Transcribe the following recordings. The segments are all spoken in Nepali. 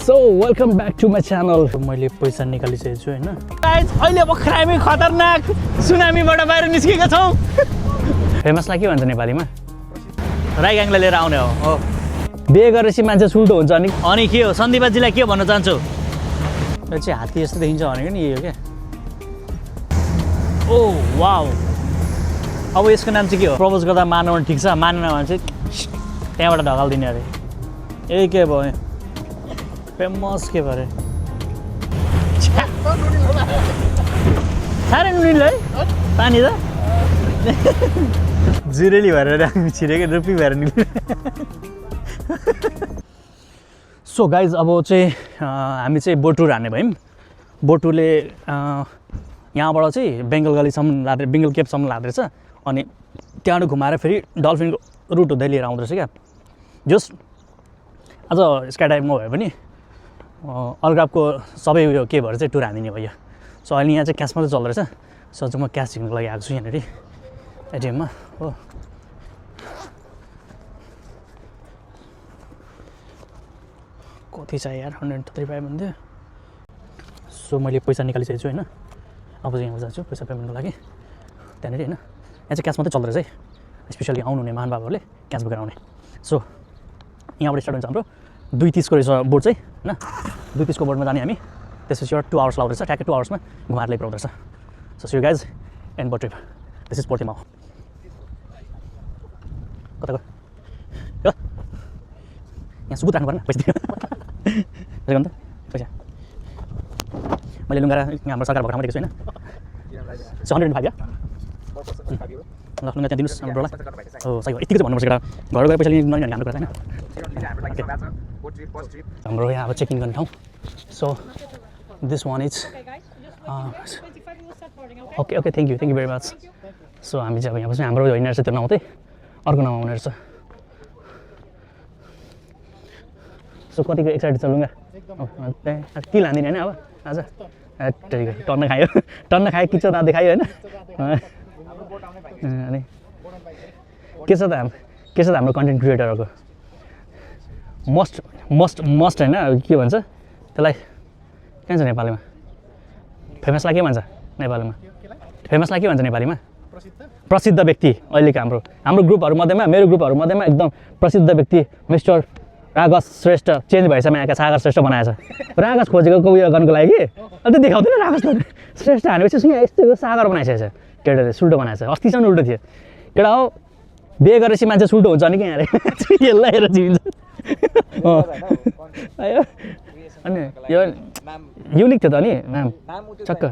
So welcome back to my channel. मैले पैसा निकालिसकेको छु हैन गाइस अहिले भर्खरै हामी खतरनाक सुनामीबाट बाहिर निस्केका छौं फेमसलाई के भन्छ नेपालीमा राई ग्याङलाई लिएर आउने हो बिहे गरेपछि मान्छे सुल्टो हुन्छ अनि के हो सन्दीपजीलाई के भन्न चाहन्छु यो चाहिँ हात्ती जस्तो देखिन्छ भनेको नि यही हो के ओ वाउ अब यसको नाम चाहिँ के हो प्रपोज गर्दा मान्नु भने ठीक छ मानेन भने चाहिँ त्यहाँबाट ढकाल्दिने अरे यही के भयो फेमस के भरे साह्रै नुनिल है पानी त जुरेली भएर छिरेको रुपी भएर नि सो गाइज अब चाहिँ हामी चाहिँ बोटुर हान्ने भयौँ बोटुले यहाँबाट चाहिँ बेङ्गल गलीसम्म लाँदै बेङ्गल केपसम्म लाँदै रहेछ अनि त्यहाँबाट घुमाएर फेरि डल्फिनको रुट हुँदै लिएर आउँदो रहेछ क्या जस्ट आज स्काई डाइभ नभए पनि अलगापको सबै उयो के भएर चाहिँ टुर हानिदिने भयो सो अहिले यहाँ चाहिँ क्यास मात्रै चल्दो रहेछ सो चाहिँ म क्यास झिक्नुको लागि आएको छु यहाँनिर एटिएममा हो कति चाहियो यार 135 भन्थ्यो सो मैले पैसा निकालिसकेको छु होइन अब चाहिँ यहाँ जान्छु पैसा पेमेन्टको लागि त्यहाँनिर होइन यहाँ चाहिँ क्यास मात्रै चल्दो रहेछ है स्पेसली आउनुहुने महानुभावहरूले क्यास बोकेर आउने सो यहाँबाट स्टार्ट हुन्छ हाम्रो 2:30 को रहेछ बोट चाहिँ होइन 2:30 को बोटमा जाने हामी त्यसपछि 2 आवर्स लाग्दो रहेछ ट्याक्कै 2 आवर्समा घुमाएर ल्याइपुऱ्याउँदो रहेछ so see you guys and boat trip this is Portimao कता गयो यहाँ सुबुत राख्नु पर्ने पैसा दियो त पैसा मैले लुगा हाम्रो सरकार भर्खर दिएको छु होइन 105 या ल लुगा त्यहाँ दिनुहोस् हाम्रो ब्रोलाई हो सही हो यतिको चाहिँ भन्नुपर्छ केटा घर गएर पैसा लिनु नलिने हाम्रो कुरा होइन हाम्रो यहाँ अब चेकिङ गर्ने ठाउँ so this one is okay okay thank you very much so हामी चाहिँ अब यहाँ हाम्रो होइन रहेछ त्यो नआउँदै अर्को नाम आउने रहेछ सो कतिको एक्साइटेड छ लुगा के लाँदिने होइन अब आज टन्न खायो किच्चो दाँत देखायो होइन अनि के छ त हाम्रो कन्टेन्ट क्रिएटरहरूको मस्ट होइन के भन्छ त्यसलाई के भन्छ नेपालीमा फेमसलाई के भन्छ नेपालीमा प्रसिद्ध व्यक्ति अहिलेको हाम्रो ग्रुपहरू मध्येमा मेरो ग्रुपहरू मध्येमा एकदम प्रसिद्ध व्यक्ति मिस्टर रागस श्रेष्ठ चेन्ज भएछ यहाँका सागर श्रेष्ठ बनाएछ रागस खोजेको उयो गर्नुको लागि कि अन्त देखाउँदैन रागस श्रेष्ठ हानेपछि यहाँ यस्तो सागर बनाइसकेछ केटाले सुल्टो बनाएछ अस्तिसम्म उल्टो थियो केटा हो बिहे गरेपछि मान्छे सुल्टो हुन्छ नि कि यहाँ यसलाई हेरेर चिन्छ अनि यो युनिक थियो त नि नाम चक्क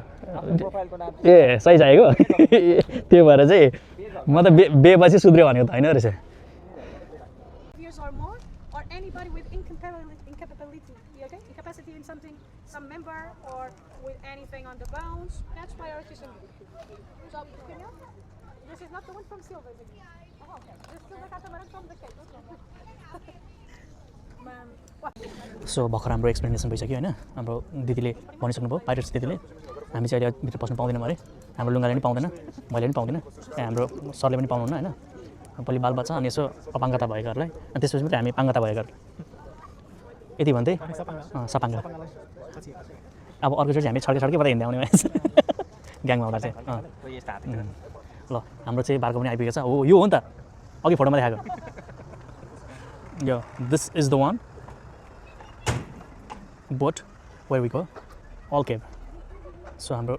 ए सही चाहिएको त्यो भएर चाहिँ म त बेपछि सुध्रियो भनेको त होइन रहेछ anybody with incapability, okay? Incapacity in something, some member or with anything on the bones, that's priority syndrome. So, this is not the one from Silver, is it? Oh, okay. This is the catamaran from the Cape. So भर्खर हाम्रो एक्सप्लेनेसन भइसक्यो होइन हाम्रो दिदीले भनिसक्नुभयो पाइरेट्स दिदीले हामी चाहिँ अहिले भित्र पस्नु पाउँदैनौँ अरे हाम्रो लुगाले पनि पाउँदैन मैले पनि पाउँदैन हाम्रो सरले पनि पाउनुहुन्न होइन भोलि बालबच्चा अनि यसो अपाङ्गता भएकाहरूलाई अनि त्यसपछि मात्रै हामी पाङ्गता भएकाहरू यति भन्दै सपाङ्ग अब अर्कोचोटि हामी छड्केबाट हिँड्दै आउने भएछ ग्याङमा आउँदा चाहिँ ल हाम्रो चाहिँ बार्को पनि आइपुगेको छ हो यो हो नि त अघि फोटोमा देखाएको यो this is the one boat where we go all cave so हाम्रो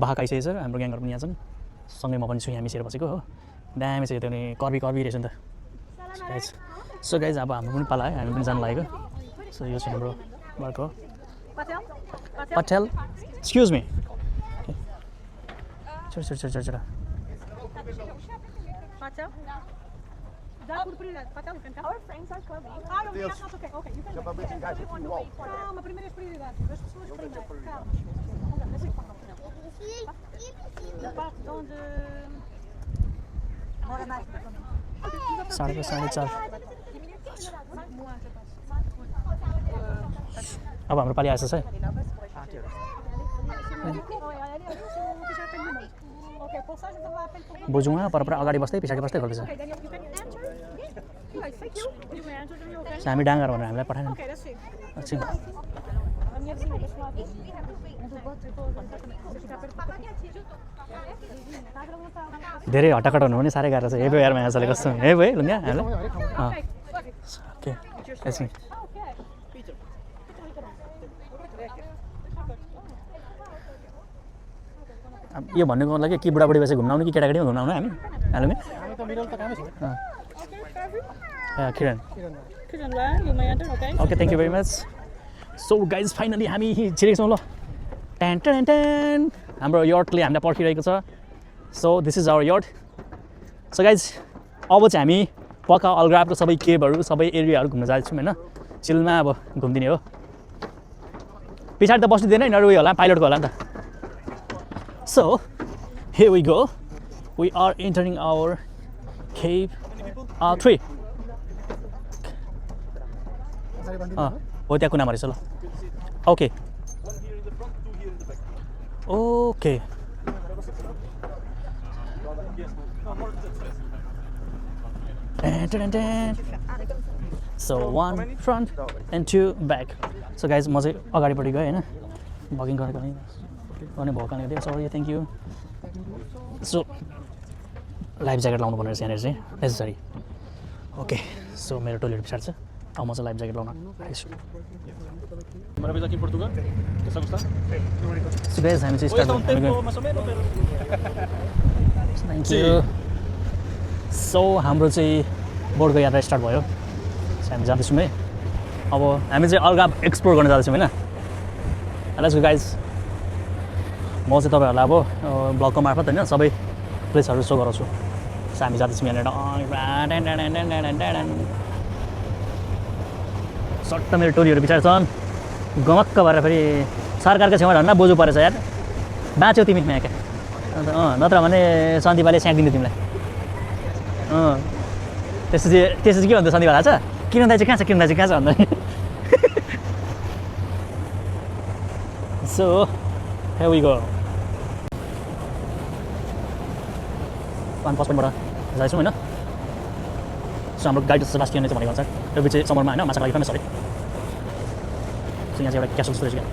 बाहक आइसकेको छ हाम्रो ग्याङहरू पनि यहाँ छन् सँगै म पनि छु यहाँ मिसेर बसेको हो दामी चाहिँ त्यो नि कर्बी रहेछ नि त सो गाइज अब हाम्रो पनि पाला है हामी पनि जानु लागेको सो यो चाहिँ हाम्रो बाटो पटेल एक्सक्युज मी छोरा Our friends are coming. That's not okay. Okay, you can on the way. Calma, primeira prioridade. Das pessoas primeiro. Calma. Da parte de onde mora mais. 4:30 अब हाम्रो पालि आएछ है बोजूमा पर अगाडि बस्दै पछाडि बस्दै गर्दैछ हामी डाँगर भनेर हामीलाई पठाएन एकछिन धेरै हटाकट हुनु पनि साह्रै गाह्रो छ हे भयो यार माया कस्तो हे भयो लुङ्गा हेलो ओके एकछिन यो भन्नुको लागि कि बुढाबुढी बसेर घुम्न आउने कि केटाकेटीमा घुम्न आउने हामी hello Kiran okay thank you very much so guys finally हामी छिरेको छौँ ल टेन टेन टेन हाम्रो यर्डले हामीलाई पर्खिरहेको छ so this is our yard so guys अब चाहिँ हामी पक्का अलग्राफको सबै केभहरू सबै एरियाहरू घुम्न जान्छौँ होइन चिलमा अब घुमिदिने हो पछाडि त बस्नु दिँदैन यिनीहरू उयो होला पाइलटको होला नि त so here we go we are entering our cave 3 हो त्यहाँ कुनामा रहेछ ल okay okay so 1 front and 2 back so guys म चाहिँ अगाडिपट्टि गएँ होइन भगिङ गरेको गर्ने भएको कारणले गर्दा sorry thank you so life jacket लाउनु पर्ने रहेछ यहाँनिर चाहिँ नेसेसरी ओके सो मेरो टोइलेट पछाडि छ अब म चाहिँ लाइफ ज्याकेट लाउन आइछु सो गाइस हामी चाहिँ स्टार्ट थ्याङ्क यू सो हाम्रो चाहिँ बोर्डको यात्रा स्टार्ट भयो हामी जाँदैछौँ है अब हामी चाहिँ अलगा एक्सप्लोर गर्न जाँदैछौँ होइन लेट्स गो गाइज म चाहिँ तपाईँहरूलाई अब ब्लगको मार्फत होइन सबै प्लेसहरू सो गराउँछु सो हामी जाँदैछौँ यहाँनिर सट्ट मेरो टोलीहरू पछाडि छन् गमक्क भएर फेरि सरकारको छेउमा झन् बोजू परेछ यार बाँच्यौ तिमी यहाँ क्या अन्त नत्र भने सन्दीपले स्याकिदिनु तिमीलाई त्यसपछि के भन्छ सन्दीप थाहा छ किरण दाइ चाहिँ कहाँ छ किरण दाइ चाहिँ कहाँ छ भन्दा सो here we go 155बाट जाँदैछौँ होइन सो हाम्रो गाइड सेबास्टियनले चाहिँ भनेको अनुसार यो चाहिँ समरमा होइन माछाको लागि फेमस अरे सो यहाँ चाहिँ एउटा क्यासल जस्तो रहेछ क्या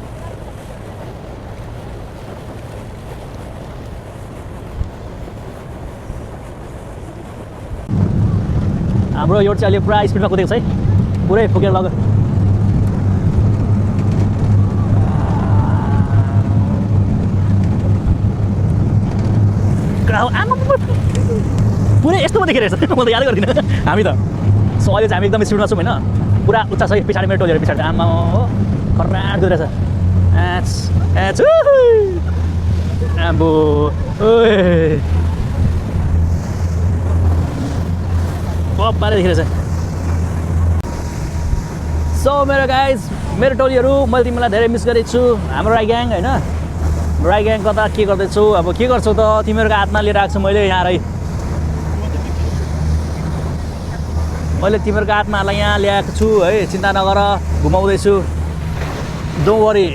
हाम्रो यो चाहिँ अहिले पुरा स्पिडमा कुदेको छ है पुरै फुकेर लग्यो पुरै यस्तोमा देखिरहेछ म त याद गर्दिनँ हामी त सो अहिले चाहिँ हामी एकदमै स्पिडमा छौँ होइन पुरा उच्च छ पछाडि मेरो टोलीहरू पछाडि आमा हो खर्राट कुदिरहेछ आम्बो पप्पाले देखिरहेछ सो मेरो गाइज मेरो टोलीहरू मैले तिमीलाई धेरै मिस गरेको छु हाम्रो राई ग्याङ होइन राई ग्याङ कता के गर्दैछु अब के गर्छौ त तिमीहरूको हातमा लिएर आएको छु मैले यहाँ है मैले तिमीहरूको हातमा यहाँ ल्याएको छु है चिन्ता नगर घुमाउँदैछु डोन्ट वरी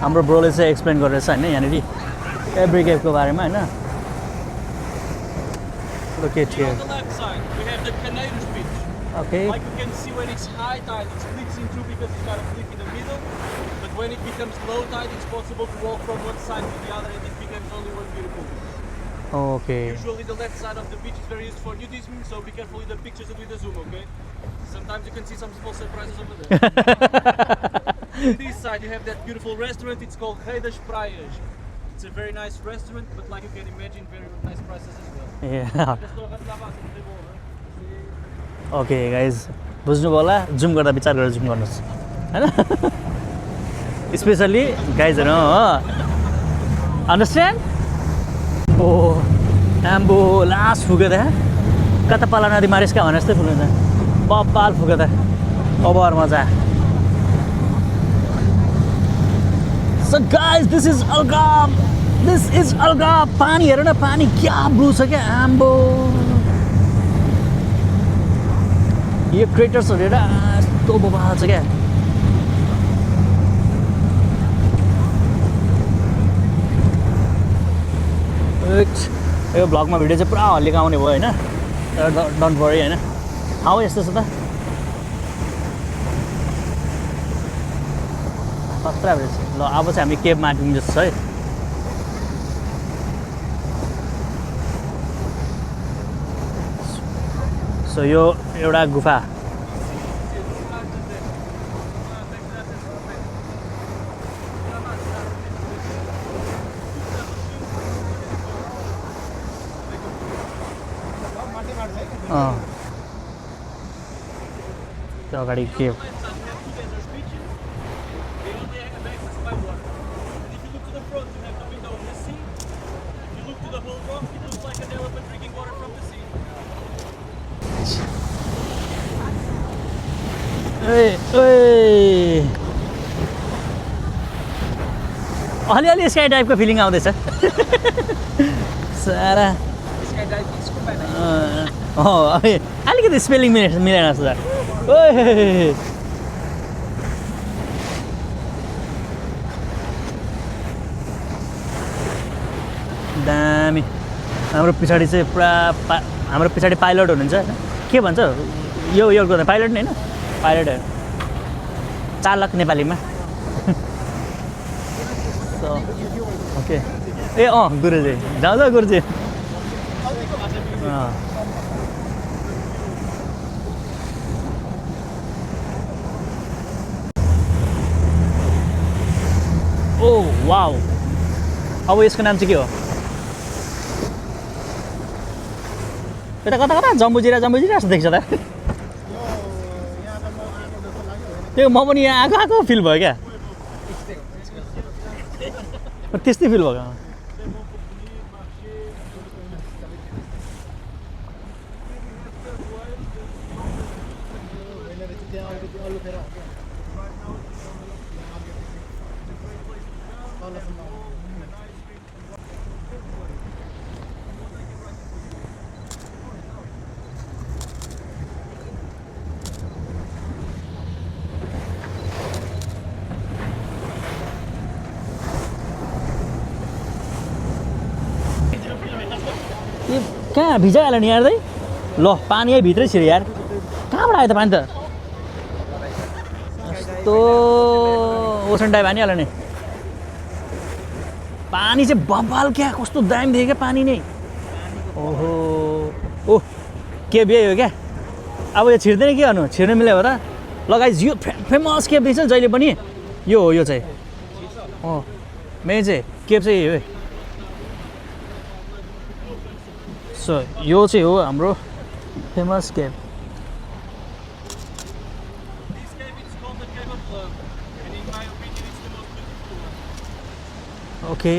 हाम्रो ब्रोले चाहिँ एक्सप्लेन गरेछ होइन यहाँनिर एभ्री केभको बारेमा होइन Look at here. On the left side, we have the Canadian beach. Okay. Like you can see when it's high tide, it splits in two because it's got a cliff in the middle. But when it becomes low tide, it's possible to walk from one side to the other and it becomes only one beautiful beach. Okay. Usually the left side of the beach is very used for nudism, so be careful with the pictures and with the zoom, okay? Sometimes you can see some small surprises over there. On this side you have that beautiful restaurant, it's called Rei das Praias. It's a very nice restaurant, but like you can imagine, very nice prices as well. Yeah. Okay guys, बुझ्नुभयो होला जुम गर्दा विचार गरेर जुम गर्नुहोस् हैन स्पेशली गाइजहरु हो अन्डरस्ट्यान्ड ओ आम्बो लास्ट फुक्यो त कता पाला नदी मारिसका भने जस्तै फुक्यो त बब्बाल फुक्यो त ओभर मजा So guys, this is Algarve. This is Algarve. पानी हेर न पानी क्या ब्लू छ क्या आम्बो यो क्रेटर्सहरु हेर यस्तो बबाल छ क्या यो ब्लगमा भिडियो चाहिँ पुरा हल्लिएको आउने भयो हैन डोन्ट वरी हैन ठाउँ यस्तो छ त खतरा रहेछ ल अब चाहिँ हामी केबमा आइपुग्नु जस्तो छ है सो यो एउटा गुफा त्यो अगाडि केब अलिअलि स्काई डाइभको फिलिङ आउँदैछ सारा अलिकति स्पेलिङ मिलेन जस्तो दामी हाम्रो पछाडि चाहिँ पुरा हाम्रो पछाडि पाइलट हुनुहुन्छ होइन के भन्छ यो गर्दा पाइलट नै होइन पाइलट चालक नेपालीमा ओके ए गुरुजी जाउँ गुरुजी ओ वाउ अब यसको नाम चाहिँ के हो यता कता कता जम्बुजिरा जस्तो देख्छ त त्यो म पनि यहाँ आएको फिल भयो क्या त्यस्तै फिल भयो कहाँ भिजाइहाल्यो नि यार दाइ ल पानी यही भित्रै छिर्यो यार कहाँबाट आयो त पानी त यस्तो ओसन टाइप हानिहाल्यो नि पानी चाहिँ बब्बाल क्या कस्तो दामी देख्यो क्या पानी नै ओहो ओह केब यही हो क्या अब यो छिर्दैन के गर्नु छिर्नु मिल्यो हो त लगाइज यो फेमस केब देख्छ जहिले पनि यो हो यो चाहिँ मेन चाहिँ केब चाहिँ यही हो सो यो चाहिँ हो हाम्रो famous cave okay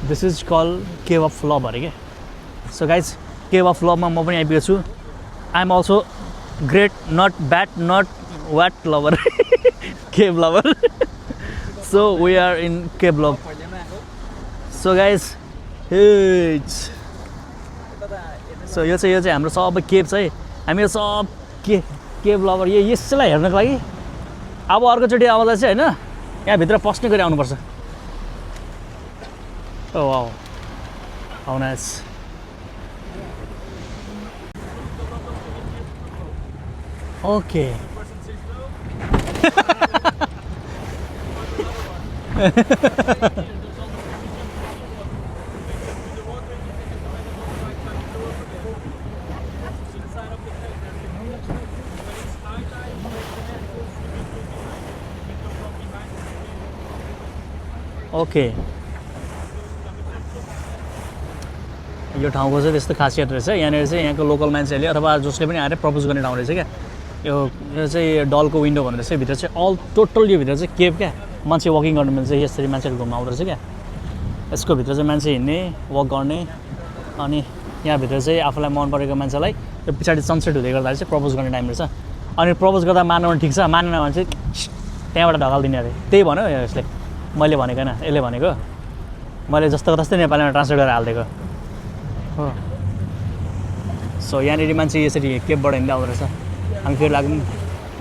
this is call cave of love अरे क्या सो गाइज केभ अफ लभमा म पनि आइपुगेको छु I am also great not bad not what lover cave lover so we are in cave love so guys so यो चाहिँ हाम्रो सबै केब चाहिँ हामी यो सब केब लभर यसैलाई हेर्नको लागि अब अर्कोचोटि आउँदा चाहिँ होइन यहाँभित्र पस्ने गरी आउनुपर्छ oh wow how nice okay okay यो ठाउँको चाहिँ त्यस्तो खासियत रहेछ यहाँनिर चाहिँ यहाँको लोकल मान्छेहरूले अथवा जसले पनि आएर प्रपोज गर्ने ठाउँ रहेछ क्या यो चाहिँ डलको विन्डो भन्ने रहेछ भित्र चाहिँ अल टोटल यो भित्र चाहिँ केब क्या मान्छे वकिङ गर्नु मिल्छ यसरी मान्छेहरू घुम्न आउँदो रहेछ क्या यसको भित्र चाहिँ मान्छे हिँड्ने वक गर्ने अनि यहाँभित्र चाहिँ आफूलाई मन परेको मान्छेलाई यो पछाडि सनसेट हुँदै गर्दा चाहिँ प्रपोज गर्ने टाइम रहेछ अनि प्रपोज गर्दा मान्नु भने ठिक छ मानेन भने चाहिँ त्यहाँबाट ढकालिदिने अरे त्यही भन्यो यसले मैले भनेको होइन यसले भनेको मैले जस्तो तस्तै नेपालीमा ट्रान्सलेट गरेर हालिदिएको हो सो यहाँनिर मान्छे यसरी केबबाट हिँड्दै आउँदो रहेछ हामी फेरि लाग्यौँ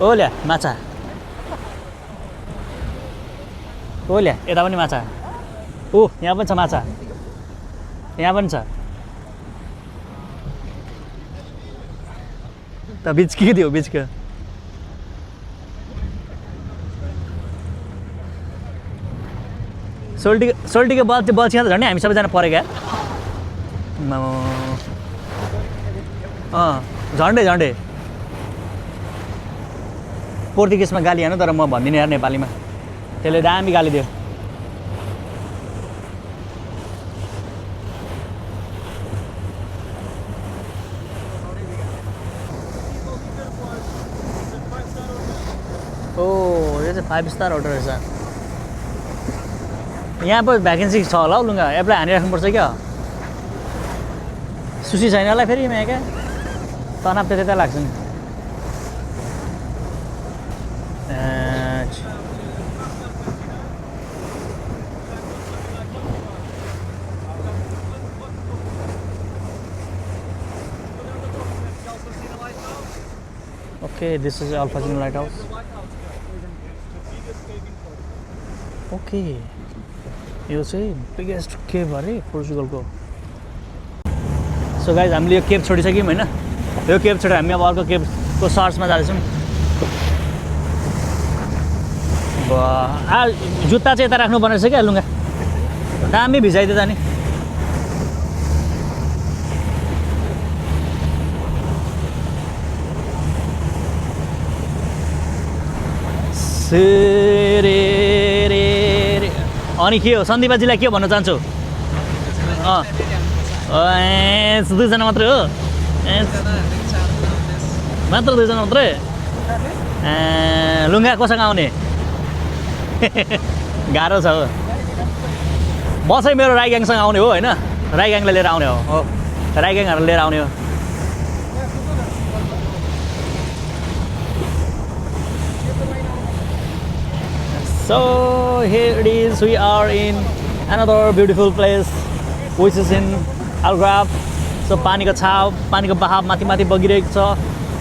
ओ ल्या माछा ओ ल्या यता पनि माछा ओ यहाँ पनि छ माछा यहाँ पनि छ त बीच के थियो बीच के सोल्टीको बल त्यो बल्छिया त झन् हामी सबैजना परेका झन्डै पोर्तुगिजमा गाली हानु तर म भन्दिनँ यार नेपालीमा त्यसले दामी गाली दियो ओ यो चाहिँ 5 स्टार होटल रहेछ यहाँ पो भ्याकेन्सी छ होला हौ लुगा एप्लाई हानिराख्नुपर्छ क्या सुसी छैन होला फेरि यहाँ क्या तनाव त्यता लाग्छ नि Okay, this is Alfajin Lighthouse. Okay, यो चाहिँ बिगेस्ट केभ अरे पोर्चुगलको सो गाइज हामीले यो केभ छोडिसक्यौँ होइन यो केभ छोडेर हामी अब अर्को केभको सर्चमा जाँदैछौँ जुत्ता चाहिँ यता राख्नु पर्ने रहेछ क्या लुगा दामी भिजाइदियो त नि अनि के हो सन्दीपजीलाई के भन्न चाहन्छु दुईजना मात्रै हो मात्र दुईजना मात्रै लुगा कोसँग आउने गाह्रो छ हो म चाहिँ मेरो राई ग्याङसँग आउने हो होइन राई ग्याङलाई लिएर आउने हो राई ग्याङहरू लिएर आउने हो So here it is, we are in another beautiful place which is in Algarve. So पानीको छाप, पानीको बहाव माथि माथि बगिरहेको छ.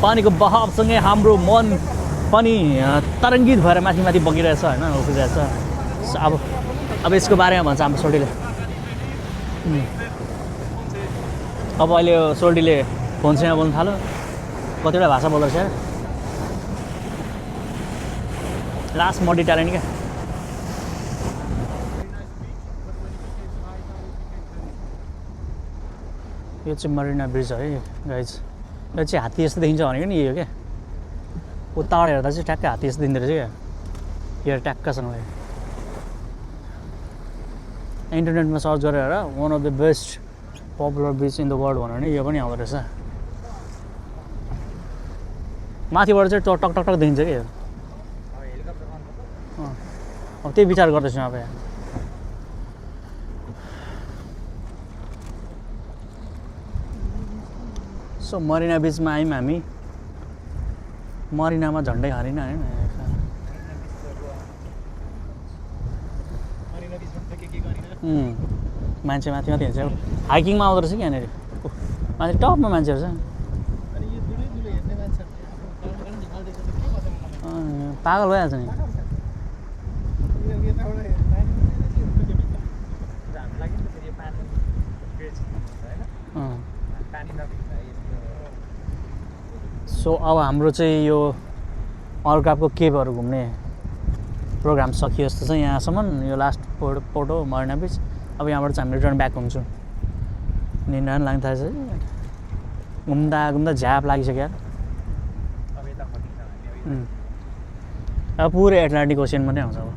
पानीको बहावसँगै हाम्रो मन पनि तरङ्गित भएर माथि माथि बगिरहेछ हैन उफिरहेछ. So अब यसको बारेमा भन्छ हाम्रो सोल्टीले. अब अहिले सोल्टीले फोनसँग बोल्न थाल्यो. कतिवटा भाषा बोल्दछ यार. लास्ट मडी ट्यालेन्ट क्या यो चाहिँ मरिना ब्रिज है गाइज यो चाहिँ हात्ती जस्तो देखिन्छ भनेको नि यो क्या उताबाट हेर्दा चाहिँ ट्याक्कै हात्ती जस्तो देखिँदो रहेछ क्या यो ट्याक्कसँगले इन्टरनेटमा सर्च गरेर one of the best popular bridge in the world भनेर नि यो पनि आउँदो रहेछ माथिबाट चाहिँ टक टक टक देखिन्छ क्या अब त्यही विचार गर्दैछु अब यहाँ सो मरिना बिचमा आयौँ हामी मरिनामा झन्डै हारिन होइन मान्छे माथि माथि हिँड्छ हाइकिङमा आउँदो रहेछ कि यहाँनिर माथि टपमा मान्छेहरू छ पागल भइहाल्छ नि सो अब हाम्रो चाहिँ यो अल्गाभको केभहरू घुम्ने प्रोग्राम सकियो जस्तो छ यहाँसम्म यो लास्ट पोर्ट हो मरिना बिच अब यहाँबाट चाहिँ हामी रिटर्न ब्याक हुन्छौँ निन्दा पनि लाग्न थालेछ घुम्दा घुम्दा झ्याप लागिसक्यो अब पुरै एटलान्टिक ओसियन मात्रै आउँछ अब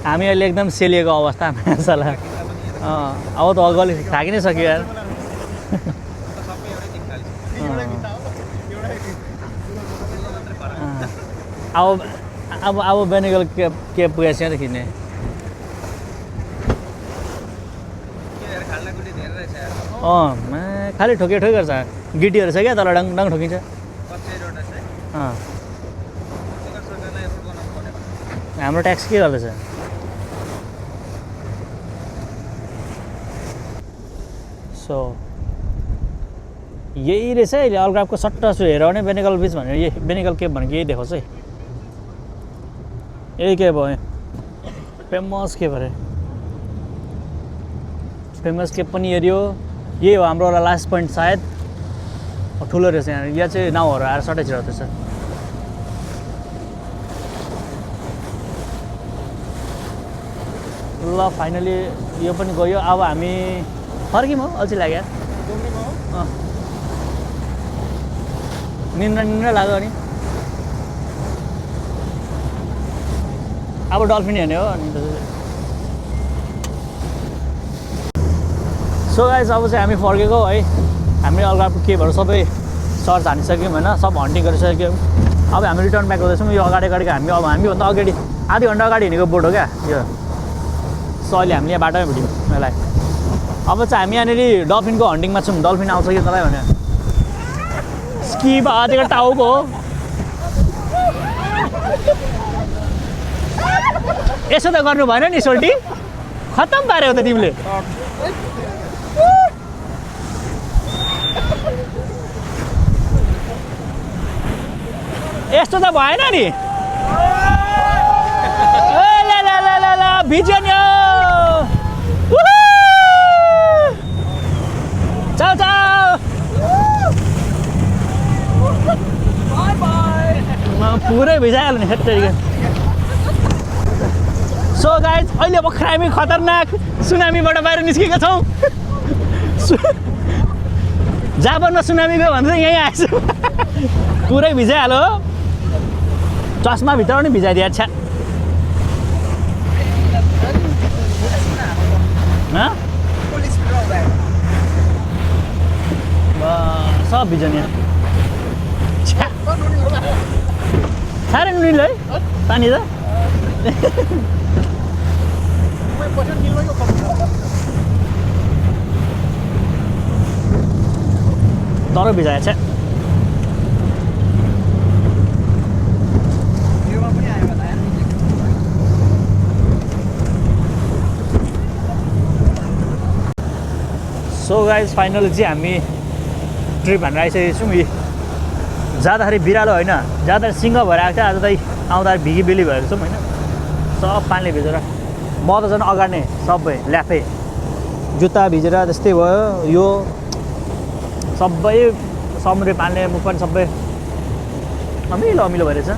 हामी अहिले एकदम सेलिएको अवस्था माछाला अब त अगाडि थाकि नै सक्यो यार अब बेनेगल के पुगेछ त खिच्ने खालि ठोके ठोकै गर्छ गिटीहरू छ क्या तल डङ डङ ठोकिन्छ हाम्रो ट्याक्स के गर्दैछ सो यही रहेछ अहिले अल्गाभको सट्टा सु हेर भने बेनेगल बिच भनेर यही बेनेगल केभ भनेको यही देखाउँछ है यही केभ हो फेमस केभ अरे फेमस केप पनि हेऱ्यो यही हो हाम्रो लास्ट पोइन्ट सायद ठुलो रहेछ यहाँ यहाँ चाहिँ नाउँहरू आएर सटै छिराउँदैछ ल फाइनली यो पनि गयो अब हामी फर्क्यौँ हो अल्छी लाग्यो निन्द्रा लाग्यो अनि अब डल्फिन हेर्ने हो अनि सो गाइस अब चाहिँ हामी फर्केको है हामीले अगाडिको केपहरू सबै सर्च हानिसक्यौँ होइन सब हन्टिङ गरिसक्यौँ अब हामी रिटर्न ब्याक गर्दैछौँ यो अगाडि हामी अब हामीभन्दा अगाडि आधी घन्टा अगाडि हिँडेको बोट हो क्या यो सो अहिले हामीले यहाँ बाटोमै भेट्यौँ यसलाई अब चाहिँ हामी यहाँनिर डल्फिनको हन्टिङमा छौँ डल्फिन आउँछ कि तँलाई भने स्की भएको टाउको हो यसो त गर्नु भएन नि सोल्टी खत्तम पार्यो त तिमीले यस्तो त भएन नि भिजन चाउ चाउ पुरै भिजाइहाल्यो नि हेत्तेरिका सो गाइज अहिले भर्खर हामी खतरनाक सुनामीबाट बाहिर निस्केका छौँ जापानमा सुनामी गयो भने चाहिँ यहीँ आएछ पुरै भिजाइहाल्यो चस्माभित्र पनि भिजाइदिया छ्या सब भिजन यहाँ साह्रै नुनिलो है पानी त तर भिजाएको छ सो गाइज फाइनली चाहिँ हामी ट्रिप हानेर आइसकेको छौँ यी जाँदाखेरि बिरालो होइन जाँदाखेरि सिङ्ग भएर आएको थियो आज त आउँदाखेरि भिगी बेली भएर छौँ होइन सब पानीले भिजेर म त झन् अगाडि नै सबै ल्याफे जुत्ता भिजेर त्यस्तै भयो यो सबै समुद्री पानीले मुख पनि सबै अमिलो अमिलो भइरहेछ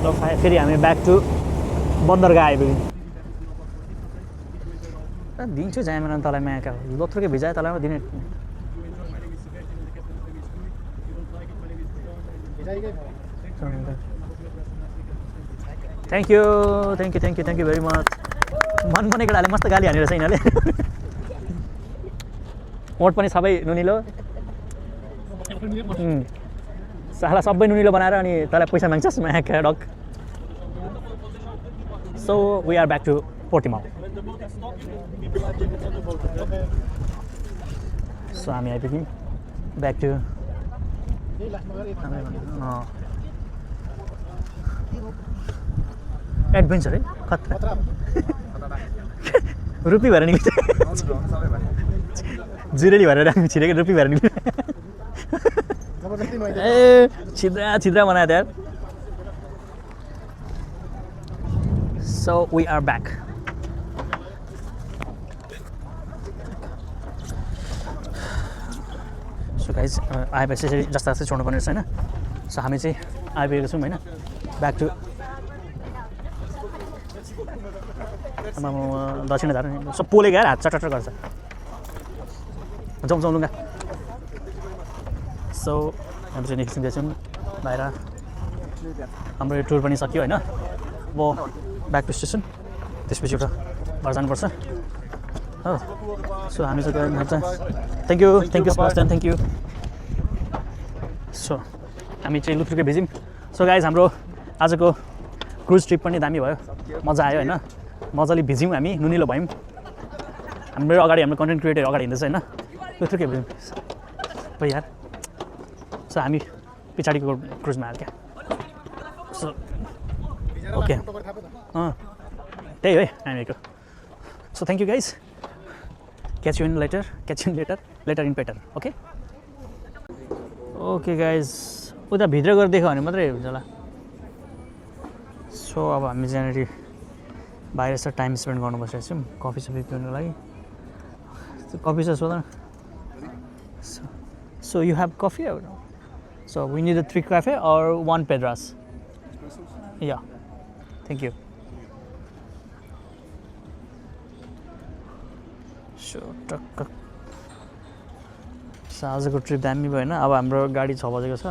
ल फेरि हामी ब्याक टु बन्दरगाह आइपुग्यौँ दिन्छु जायमा तँलाई मायाका लोथ्रोकै भिजायो तँलाई दिने थ्याङ्क यू भेरी मच मन पर्ने केटाले मस्त गाली हानेर छ यिनीहरूले ओठ पनि सबै नुनिलो साला सबै नुनिलो बनाएर अनि तँलाई पैसा माग्छस् मायाका डक so we are back to Portimao सो हामी आइपुग्यौँ ब्याक टु एडभेन्चर है खतरा रुपी भएर निक्लिन्छ जुरेली भएर छिरेको रुपी भएर निक्लिन्छ ए छिद्रा बनायो यार so we are back so guys आएपछि चाहिँ जस्ता जस्तै छोड्नु पर्ने रहेछ होइन सो हामी चाहिँ आइपुगेको छौँ होइन ब्याक टु दक्षिण धार सब पोले गएर हात चटर गर्छ जाउँ लुगा सो हामी चाहिँ निस्किँदैछौँ बाहिर हाम्रो यो टुर पनि सक्यो होइन अब ब्याक टु स्टेसन त्यसपछि एउटा घर जानुपर्छ हो सो हामी चाहिँ थ्याङ्क यू स्पास्टन थ्याङ्क यू सो हामी चाहिँ लुथ्रुकै भिज्यौँ सो गाइज हाम्रो आजको क्रुज ट्रिप पनि दामी भयो मजा आयो होइन मजाले भिज्यौँ हामी नुनिलो भयौँ हाम्रो अगाडि हाम्रो कन्टेन्ट क्रिएटर अगाडि हिँड्दैछ होइन लुथ्रुकै भिज्यौँ भाइ यार सो हामी पछाडिको क्रुजमा आयो क्या सो ओके त्यही हो है हामीको so thank you guys catch you in later later in पेटर ओके गाइज उता भित्र गएर देख्यो भने मात्रै हुन्छ होला सो अब हामी यहाँनिर बाहिर यसो टाइम स्पेन्ड गर्नु बसिरहेको छौँ कफी सफी पिउनुको लागि So coffee says well. So you have coffee or no? So we need a 3 cafe or 1 Pedras. Yeah. Thank you. So टक्क आजको ट्रिप दामी भयो हैन अब हाम्रो गाडी 6 बजेको छ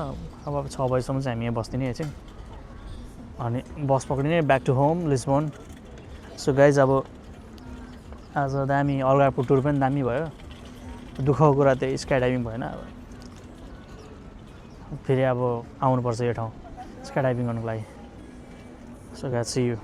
अब 6 बजेसम्म चाहिँ हामी यहाँ बस्दिने एकछिन अनि बस पक्रिने back to home Lisbon so guys अब आज दामी अलगापुर टुर पनि दामी भयो दुःखको कुरा त्यही स्काई डाइभिङ भएन अब फेरि अब आउनुपर्छ यो ठाउँ स्काई डाइभिङ गर्नुको लागि सो गाइज सी यू